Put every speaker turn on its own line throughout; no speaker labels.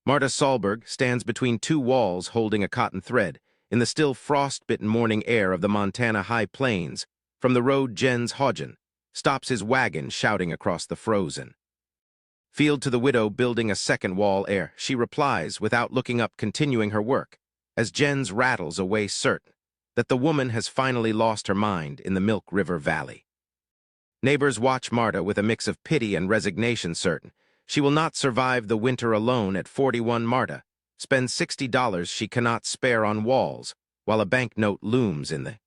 Marta Solberg stands between two walls holding a cotton thread in the still frost-bitten morning air of the Montana high plains. From the road, Jens Hodgen stops his wagon shouting across the frozen field to the widow building a second wall ere she replies without looking up, continuing her work, as Jens rattles away, certain that the woman has finally lost her mind in the Milk River Valley. Neighbors watch Marta with a mix of pity and resignation, certain she will not survive the winter alone at 41. Marta spends $60 she cannot spare on walls, while a banknote looms in the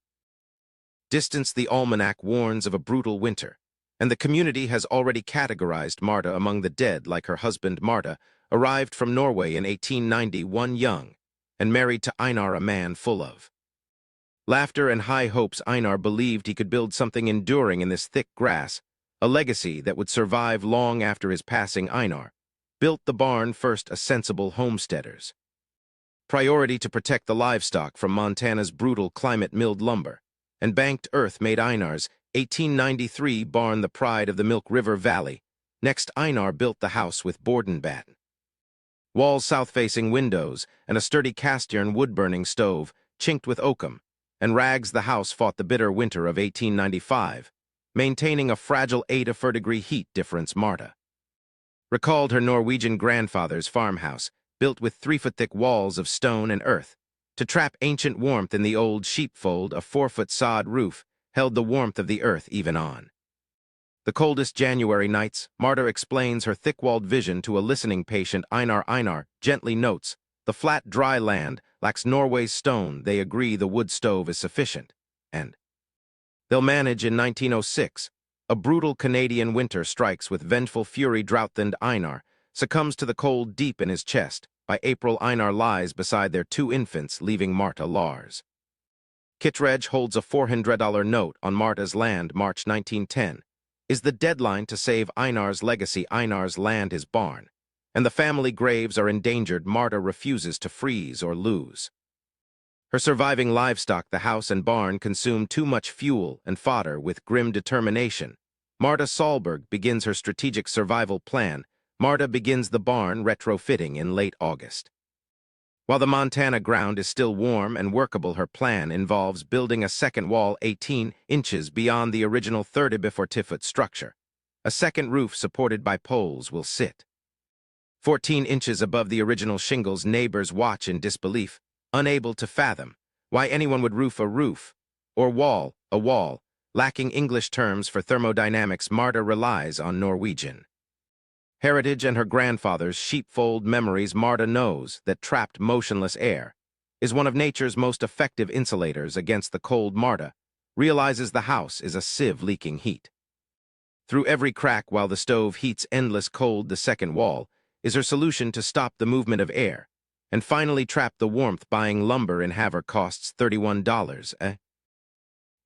distance. The almanac warns of a brutal winter, and the community has already categorized Marta among the dead. Like her husband, Marta arrived from Norway in 1891, young, and married to Einar, a man full of laughter and high hopes. Einar believed he could build something enduring in this thick grass, a legacy that would survive long after his passing. Einar built the barn first, a sensible homesteader's priority to protect the livestock from Montana's brutal climate. Milled lumber and banked earth made Einar's 1893 barn the pride of the Milk River Valley. Next, Einar built the house with board and batten walls, south-facing windows, and a sturdy cast-iron wood-burning stove, chinked with oakum and rags. The house fought the bitter winter of 1895, maintaining a fragile 8°F heat difference. Marta recalled her Norwegian grandfather's farmhouse, built with 3-foot-thick walls of stone and earth, to trap ancient warmth in the old sheepfold. A 4-foot sod roof held the warmth of the earth even on the coldest January nights. Marta explains her thick-walled vision to a listening patient. Einar gently notes, the flat, dry land lacks Norway's stone. They agree the wood stove is sufficient, and they'll manage. In 1906, a brutal Canadian winter strikes with vengeful fury. Drought-thinned Einar succumbs to the cold deep in his chest. By April, Einar lies beside their 2 infants, leaving Marta. Lars Kittredge holds a $400 note on Marta's land. March 1910 is the deadline to save Einar's legacy. Einar's land, his barn, and the family graves are endangered. Marta refuses to freeze or lose her surviving livestock. The house and barn consume too much fuel and fodder. With grim determination, Marta Solberg begins her strategic survival plan. Marta begins the barn retrofitting in late August. While the Montana ground is still warm and workable, her plan involves building a second wall 18 inches beyond the original 30-foot structure. A second roof supported by poles will sit 14 inches above the original shingles. Neighbors watch in disbelief, unable to fathom why anyone would roof a roof, or wall a wall, lacking English terms for thermodynamics. Marta relies on Norwegian heritage and her grandfather's sheepfold memories. Marta knows that trapped, motionless air is one of nature's most effective insulators against the cold. Marta realizes the house is a sieve leaking heat through every crack while the stove heats endless cold. The second wall is her solution to stop the movement of air and finally trap the warmth. Buying lumber in Havre costs $31. A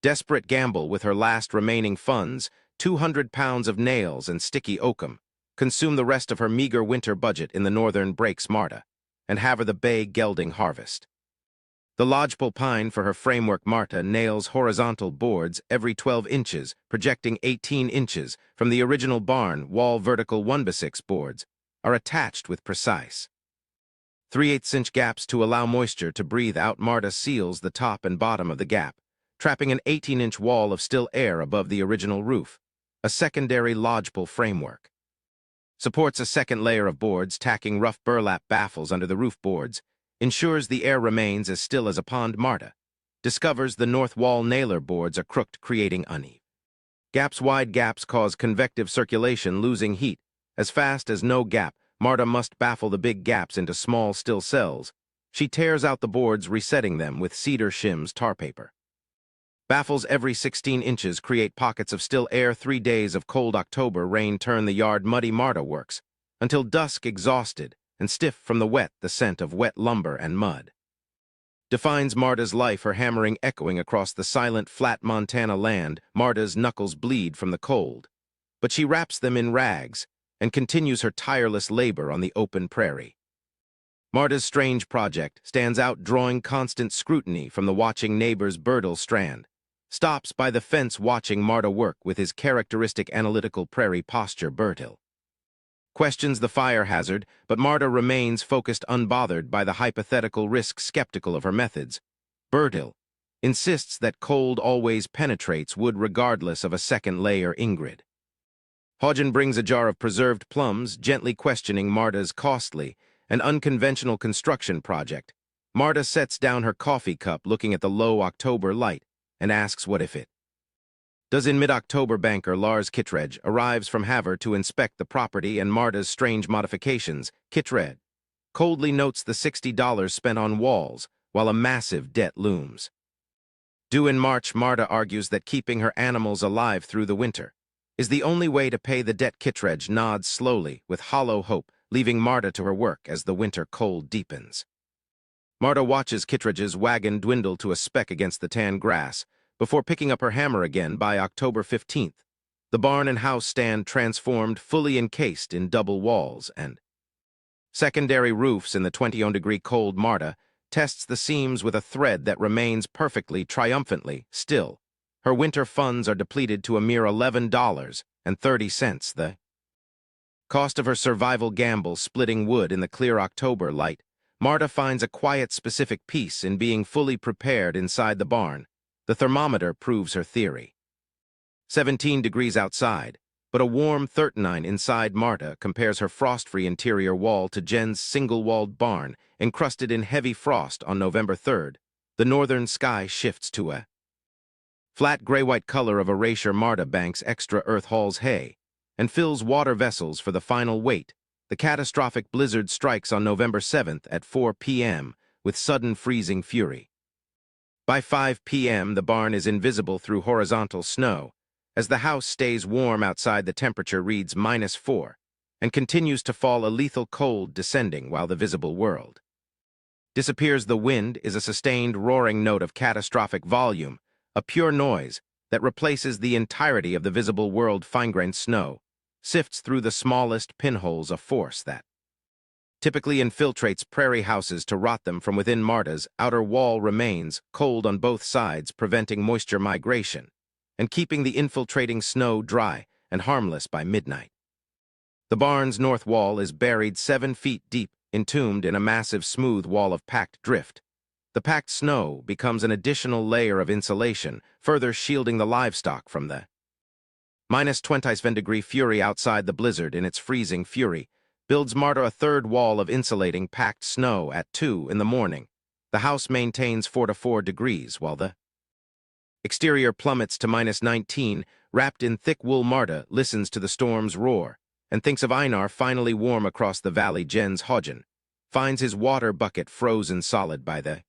desperate gamble. With her last remaining funds, 200 pounds of nails and sticky oakum consume the rest of her meager winter budget. In the northern breaks, Marta and Havre the bay gelding harvest the lodgepole pine for her framework. Marta nails horizontal boards every 12 inches, projecting 18 inches from the original barn wall. Vertical 1x6 boards are attached with precise 3/8-inch gaps to allow moisture to breathe out. Marta seals the top and bottom of the gap, trapping an 18-inch wall of still air above the original roof. A secondary lodgepole framework supports a second layer of boards. Tacking rough burlap baffles under the roof boards ensures the air remains as still as a pond. Marta discovers the north wall nailer boards are crooked, creating uneven gaps. Wide gaps cause convective circulation, losing heat as fast as no gap. Marta must baffle the big gaps into small, still cells. She tears out the boards, resetting them with cedar shims tar paper. Baffles every 16 inches create pockets of still air. 3 days of cold October rain turn the yard muddy. Marta works until dusk, exhausted and stiff from the wet. The scent of wet lumber and mud defines Marta's life, her hammering echoing across the silent, flat Montana land. Marta's knuckles bleed from the cold, but she wraps them in rags and continues her tireless labor on the open prairie. Marta's strange project stands out, drawing constant scrutiny from the watching neighbors. Bertil Strand stops by the fence watching Marta work with his characteristic analytical prairie posture. Bertil questions the fire hazard, but Marta remains focused, unbothered by the hypothetical risk, skeptical of her methods. Bertil insists that cold always penetrates wood regardless of a second layer. Ingrid. Hodgen brings a jar of preserved plums, gently questioning Marta's costly and unconventional construction project. Marta sets down her coffee cup, looking at the low October light, and asks what if it does. In mid-October, banker Lars Kittredge arrives from Havre to inspect the property and Marta's strange modifications. Kittredge coldly notes the $60 spent on walls, while a massive debt looms. Due in March, Marta argues that keeping her animals alive through the winter is the only way to pay the debt. Kittredge nods slowly, with hollow hope, leaving Marta to her work as the winter cold deepens. Marta watches Kittredge's wagon dwindle to a speck against the tan grass, before picking up her hammer again. By October 15th, the barn and house stand transformed, fully encased in double walls and secondary roofs. In the 21-degree cold, Marta tests the seams with a thread that remains perfectly, triumphantly still. Her winter funds are depleted to a mere $11.30. The cost of her survival gamble, splitting wood in the clear October light. Marta finds a quiet, specific peace in being fully prepared inside the barn. The thermometer proves her theory. 17 degrees outside, but a warm 39 inside. Marta compares her frost-free interior wall to Jen's single-walled barn, encrusted in heavy frost. On November 3rd, the northern sky shifts to a flat gray-white color of erasure. Marta banks extra earth, hauls hay, and fills water vessels for the final weight. The catastrophic blizzard strikes on November 7th at 4 p.m. with sudden freezing fury. By 5 p.m., the barn is invisible through horizontal snow. As the house stays warm outside, the temperature reads -4 and continues to fall, a lethal cold descending while the visible world disappears. The wind is a sustained roaring note of catastrophic volume, a pure noise that replaces the entirety of the visible world. Fine-grained snow sifts through the smallest pinholes, a force that typically infiltrates prairie houses to rot them from within. Marta's outer wall remains cold on both sides, preventing moisture migration and keeping the infiltrating snow dry and harmless. By midnight, the barn's north wall is buried 7 feet deep, entombed in a massive smooth wall of packed drift. The packed snow becomes an additional layer of insulation, further shielding the livestock from the -27-degree fury outside. The blizzard, in its freezing fury, builds Marta a third wall of insulating packed snow. At 2 in the morning, the house maintains 4 degrees, while the exterior plummets to -19, wrapped in thick wool. Marta listens to the storm's roar and thinks of Einar, finally warm across the valley. Jens Hodgen finds his water bucket frozen solid by the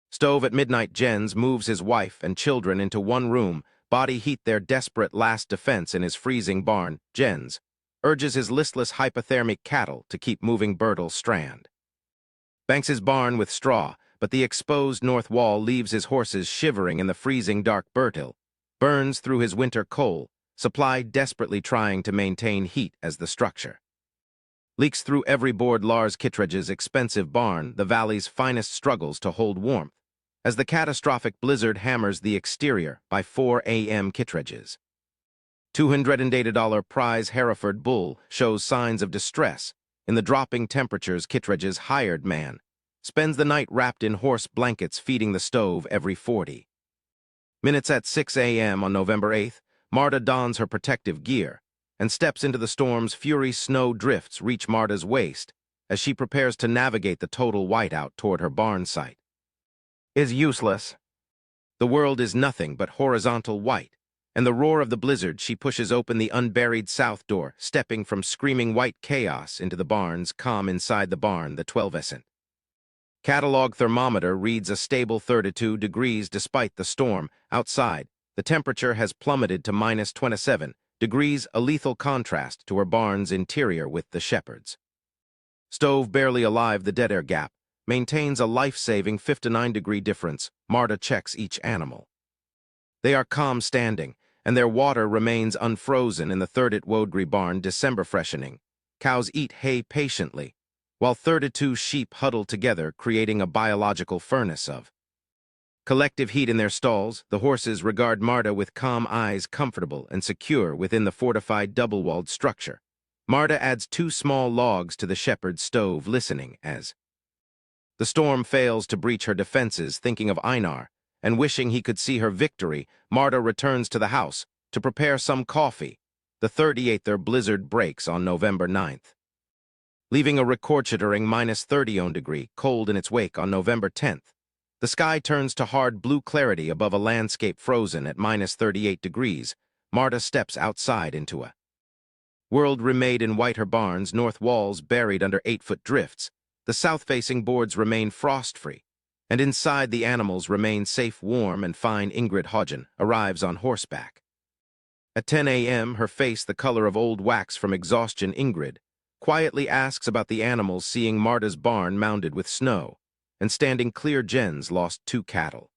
stove. At midnight, Jens moves his wife and children into one room, body heat their desperate last defense in his freezing barn. Jens urges his listless hypothermic cattle to keep moving. Bertil Strand banks his barn with straw, but the exposed north wall leaves his horses shivering in the freezing dark. Bertil burns through his winter coal supply, desperately trying to maintain heat as the structure leaks through every board. Lars Kittredge's expensive barn, the valley's finest, struggles to hold warmth as the catastrophic blizzard hammers the exterior. By 4 a.m., Kittredge's $280 prize Hereford bull shows signs of distress. In the dropping temperatures, Kittredge's hired man spends the night wrapped in horse blankets, feeding the stove every 40 minutes. At 6 a.m. on November 8th, Marta dons her protective gear and steps into the storm's fury. Snow drifts reach Marta's waist as she prepares to navigate the total whiteout toward her barn site. Is useless. The world is nothing but horizontal white, and the roar of the blizzard. She pushes open the unburied south door, stepping from screaming white chaos into the barn's calm. Inside the barn, the 12-cent catalog thermometer reads a stable 32 degrees despite the storm. Outside, the temperature has plummeted to -27 degrees, a lethal contrast to her barn's interior with the shepherd's stove barely alive. The dead air gap maintains a life-saving 59-degree difference. Marta checks each animal. They are calm standing, and their water remains unfrozen. In the 30-degree barn, December freshening. Cows eat hay patiently, while 32 sheep huddle together, creating a biological furnace of collective heat in their stalls. The horses regard Marta with calm eyes, comfortable and secure within the fortified double-walled structure. Marta adds 2 small logs to the shepherd's stove, listening as the storm fails to breach her defenses. Thinking of Einar and wishing he could see her victory, Marta returns to the house to prepare some coffee. The 38th blizzard breaks on November 9th, leaving a record-shattering -30 cold in its wake on November 10th. The sky turns to hard blue clarity above a landscape frozen at -38 degrees. Marta steps outside into a world remade in white. Her barn's north walls buried under 8-foot drifts. The south-facing boards remain frost-free, and inside the animals remain safe, warm, and fine. Ingrid Hagen arrives on horseback. At 10 a.m., her face the color of old wax from exhaustion. Ingrid quietly asks about the animals, seeing Marta's barn mounded with snow, and standing clear. Jens lost 2 cattle.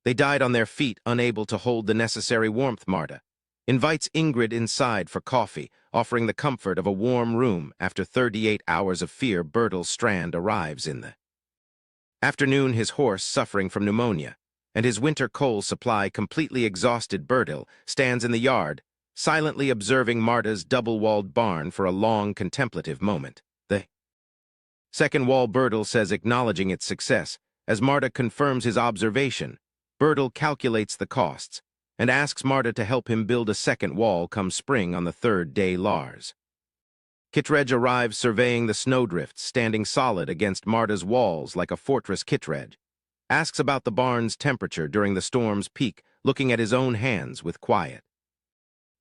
They died on their feet, unable to hold the necessary warmth. Marta invites Ingrid inside for coffee, offering the comfort of a warm room. After 38 hours of fear, Bertil Strand arrives in the afternoon, his horse suffering from pneumonia, and his winter coal supply completely exhausted. Bertil stands in the yard, silently observing Marta's double-walled barn for a long, contemplative moment. The second wall, Bertil says, acknowledging its success. As Marta confirms his observation, Bertil calculates the costs and asks Marta to help him build a second wall come spring. On the 3rd day, Lars Kittredge arrives, surveying the snowdrifts standing solid against Marta's walls like a fortress. Kittredge asks about the barn's temperature during the storm's peak, looking at his own hands with quiet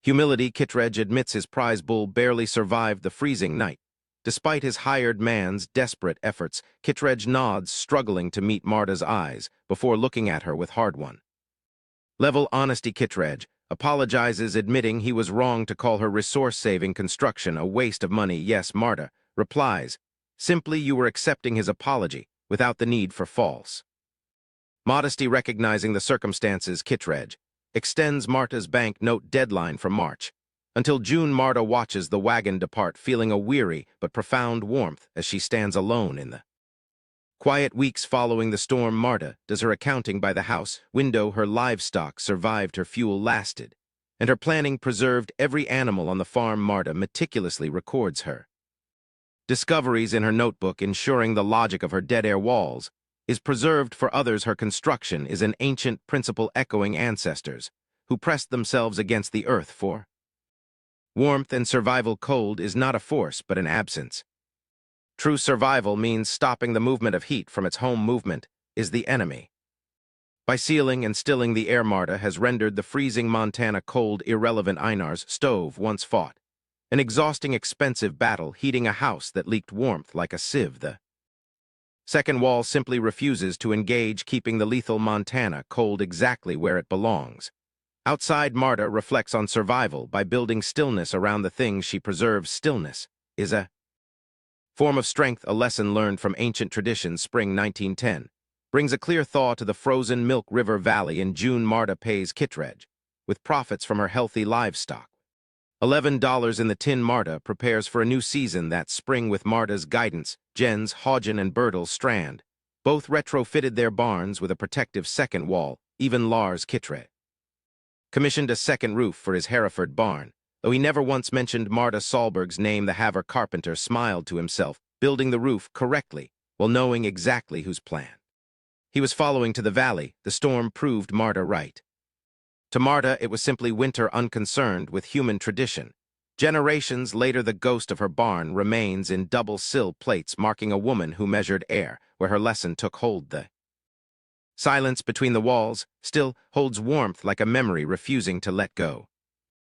humility. Kittredge admits his prize bull barely survived the freezing night. Despite his hired man's desperate efforts, Kittredge nods, struggling to meet Marta's eyes before looking at her with hard-won level honesty. Kittredge apologizes, admitting he was wrong to call her resource-saving construction a waste of money. Yes, Marta replies, simply you were accepting his apology without the need for false modesty. Recognizing the circumstances, Kittredge extends Marta's bank note deadline from March until June. Marta watches the wagon depart, feeling a weary but profound warmth as she stands alone in the quiet weeks following the storm. Marta does her accounting by the house window. Her livestock survived, her fuel lasted, and her planning preserved every animal on the farm. Marta meticulously records her discoveries in her notebook, ensuring the logic of her dead-air walls is preserved for others. Her construction is an ancient principle, echoing ancestors who pressed themselves against the earth for warmth and survival. Cold is not a force but an absence. True survival means stopping the movement of heat from its home. Movement is the enemy. By sealing and stilling the air, Marta has rendered the freezing Montana cold irrelevant. Einar's stove once fought an exhausting, expensive battle, heating a house that leaked warmth like a sieve. The second wall simply refuses to engage, keeping the lethal Montana cold exactly where it belongs. Outside, Marta reflects on survival by building stillness around the things she preserves. Stillness is a form of strength, a lesson learned from ancient traditions. Spring 1910 brings a clear thaw to the frozen Milk River Valley. In June, Marta pays Kittredge with profits from her healthy livestock. $11 in the tin. Marta prepares for a new season that spring with Marta's guidance. Jens Hagen and Bertil Strand both retrofitted their barns with a protective second wall. Even Lars Kittredge commissioned a second roof for his Hereford barn. Though he never once mentioned Marta Solberg's name, the Haver carpenter smiled to himself, building the roof correctly while knowing exactly whose plan he was following to the valley. The storm proved Marta right. To Marta, it was simply winter, unconcerned with human tradition. Generations later, the ghost of her barn remains in double sill plates, marking a woman who measured air where her lesson took hold. The silence between the walls still holds warmth like a memory refusing to let go.